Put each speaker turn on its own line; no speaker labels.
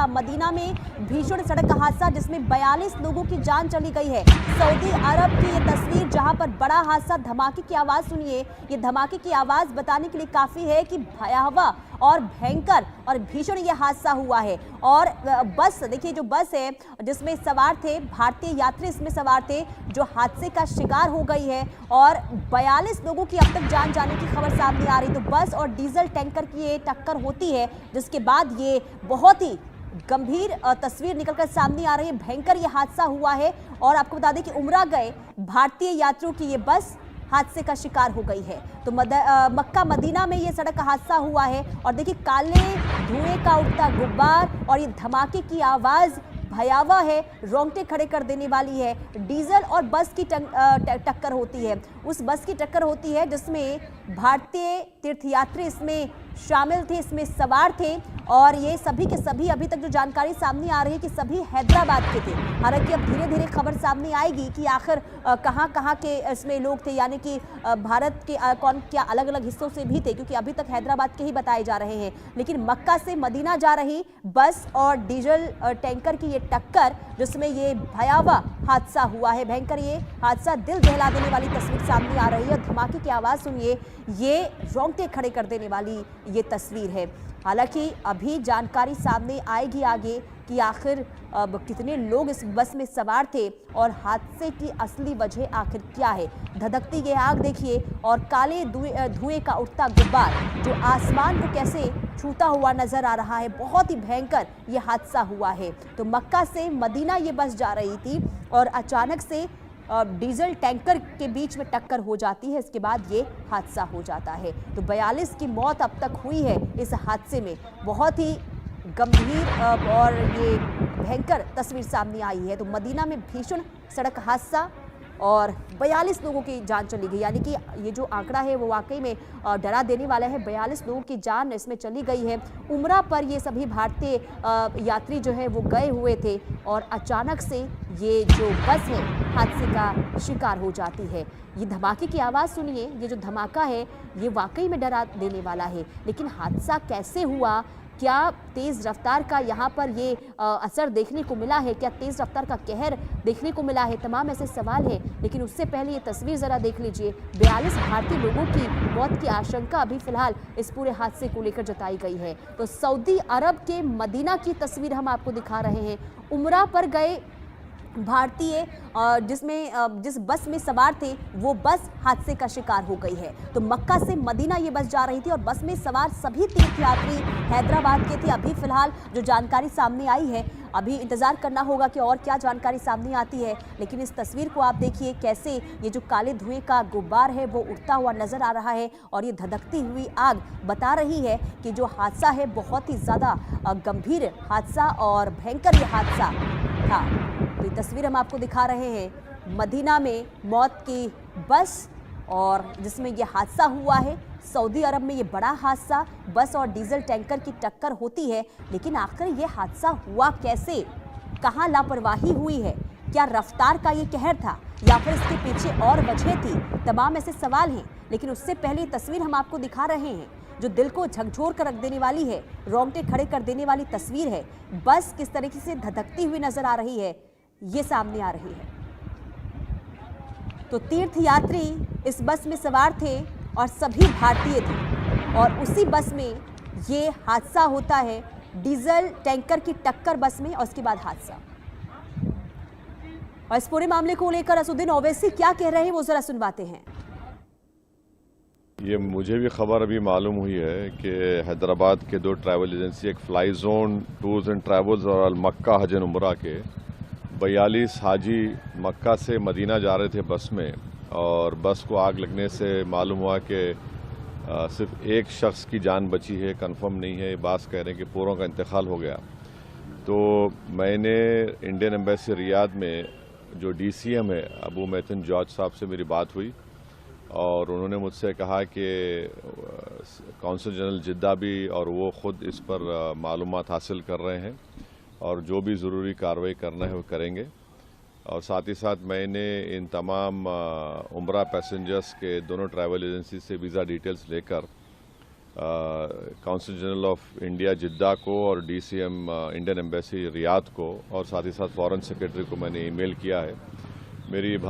Medina में भीषण सड़क हादसा जिसमें 42 लोगों की जान चली गई है। सऊदी अरब की ये तस्वीर जहां पर बड़ा हादसा, धमाके की आवाज सुनिए। ये धमाके की आवाज बताने के लिए काफी है कि भयावह और भयंकर और भीषण ये हादसा हुआ है। और बस देखिए, जो बस है जिसमें सवार थे भारतीय यात्री, इसमें सवार थे, जो हादसे का शिकार हो गई है और 42 लोगों की अब तक जान जाने की खबर सामने आ रही। तो बस और डीजल टैंकर की ये टक्कर होती है जिसके बाद ये बहुत ही गंभीर तस्वीर निकलकर सामने आ रही है। भयंकर ये हादसा हुआ है और आपको बता दें कि उमरा गए भारतीय यात्रियों की ये बस हादसे का शिकार हो गई है। तो मक्का मदीना में ये सड़क हादसा हुआ है और देखिए काले धुएं का उठता गुब्बार और ये धमाके की आवाज भयावह है, रोंगटे खड़े कर देने वाली है। डीजल और बस की टक्कर होती है। उस बस की टक्कर होती है जिसमें भारतीय तीर्थयात्री इसमें शामिल थे, इसमें सवार थे और ये सभी के सभी, अभी तक जो जानकारी सामने आ रही है कि सभी हैदराबाद के थे। हालांकि अब धीरे धीरे खबर सामने आएगी कि आखिर कहां के इसमें लोग थे, यानी कि भारत के कौन क्या अलग अलग हिस्सों से भी थे, क्योंकि अभी तक हैदराबाद के ही बताए जा रहे हैं। लेकिन मक्का से मदीना जा रही बस और डीजल टैंकर की ये टक्कर जिसमें ये भयावह हादसा हुआ है, भयंकर ये हादसा, दिल दहला देने वाली तस्वीर सामने आ रही है। धमाके की आवाज़ सुनिए, ये रोंगटे खड़े कर देने वाली ये तस्वीर है। हालांकि अभी जानकारी सामने आएगी आगे कि आखिर अब कितने लोग इस बस में सवार थे और हादसे की असली वजह आखिर क्या है। धधकती ये आग देखिए और काले धुएं का उठता गुब्बार जो आसमान को कैसे छूता हुआ नजर आ रहा है। बहुत ही भयंकर ये हादसा हुआ है। तो मक्का से मदीना ये बस जा रही थी और अचानक से डीजल टैंकर के बीच में टक्कर हो जाती है। इसके बाद ये हादसा हो जाता है। तो 42 की मौत अब तक हुई है इस हादसे में। बहुत ही गंभीर और ये भयंकर तस्वीर सामने आई है। तो मदीना में भीषण सड़क हादसा और 42 लोगों की जान चली गई, यानी कि ये जो आंकड़ा है वो वाकई में डरा देने वाला है। 42 लोगों की जान इसमें चली गई है। उमरा पर ये सभी भारतीय यात्री जो है वो गए हुए थे और अचानक से ये जो बस है हादसे का शिकार हो जाती है। ये धमाके की आवाज़ सुनिए, ये जो धमाका है ये वाकई में डरा देने वाला है। लेकिन हादसा कैसे हुआ, क्या तेज़ रफ्तार का यहाँ पर ये असर देखने को मिला है, क्या तेज़ रफ्तार का कहर देखने को मिला है, तमाम ऐसे सवाल हैं। लेकिन उससे पहले ये तस्वीर ज़रा देख लीजिए। 42 भारतीय लोगों की मौत की आशंका अभी फिलहाल इस पूरे हादसे को लेकर जताई गई है। तो सऊदी अरब के मदीना की तस्वीर हम आपको दिखा रहे हैं। उमरा पर गए भारतीय जिस बस में सवार थे वो बस हादसे का शिकार हो गई है। तो मक्का से मदीना ये बस जा रही थी और बस में सवार सभी तीर्थयात्री हैदराबाद के थे। अभी फिलहाल जो जानकारी सामने आई है, अभी इंतजार करना होगा कि और क्या जानकारी सामने आती है। लेकिन इस तस्वीर को आप देखिए कैसे ये जो काले धुएं का गुब्बार है वो उठता हुआ नजर आ रहा है और ये धधकती हुई आग बता रही है कि जो हादसा है बहुत ही ज़्यादा गंभीर हादसा और भयंकर ये हादसा था। तो ये तस्वीर हम आपको दिखा रहे हैं मदीना में मौत की बस और जिसमें ये हादसा हुआ है। सऊदी अरब में ये बड़ा हादसा, बस और डीजल टैंकर की टक्कर होती है। लेकिन आखिर ये हादसा हुआ कैसे, कहाँ लापरवाही हुई है, क्या रफ्तार का ये कहर था या फिर इसके पीछे और वजह थी, तमाम ऐसे सवाल हैं। लेकिन उससे पहले ये तस्वीर हम आपको दिखा रहे हैं जो दिल को झकझोर कर रख देने वाली है, रोंगटे खड़े कर देने वाली तस्वीर है। बस किस तरीके से धधकती हुई नजर आ रही है ये सामने आ रही है। तो तीर्थयात्री इस बस में सवार थे और सभी भारतीय थे और उसी बस में ये हादसा होता है, डीजल टैंकर की टक्कर बस में और उसके बाद हादसा। और इस पूरे मामले को लेकर असुद्दीन ओवैसी क्या कह रहे हैं वो जरा सुनवाते हैं।
ये मुझे भी खबर अभी मालूम हुई है कि हैदराबाद के 2 ट्रैवल एजेंसी, एक fly zone tours and travels और अलमक्का हज एंड उमरा के 42 हाजी मक्का से मदीना जा रहे थे बस में और बस को आग लगने से मालूम हुआ कि सिर्फ एक शख्स की जान बची है, कंफर्म नहीं है। बास कह रहे हैं कि पूरों का इंतकाल हो गया। तो मैंने इंडियन एम्बेसी रियाद में जो DCM है अबू मैथन जॉर्ज साहब से मेरी बात हुई और उन्होंने मुझसे कहा कि कौंसल जनरल जिद्दा भी और वो ख़ुद इस पर मालूमात हासिल कर रहे हैं और जो भी ज़रूरी कार्रवाई करना है वो करेंगे। और साथ ही साथ मैंने इन तमाम उमरा पैसेंजर्स के दोनों ट्रैवल एजेंसी से वीज़ा डिटेल्स लेकर काउंसिल जनरल ऑफ इंडिया जिद्दा को और DCM इंडियन एम्बेसी रियाद को और साथ ही साथ फॉरेन सेक्रेटरी को मैंने ईमेल किया है। मेरी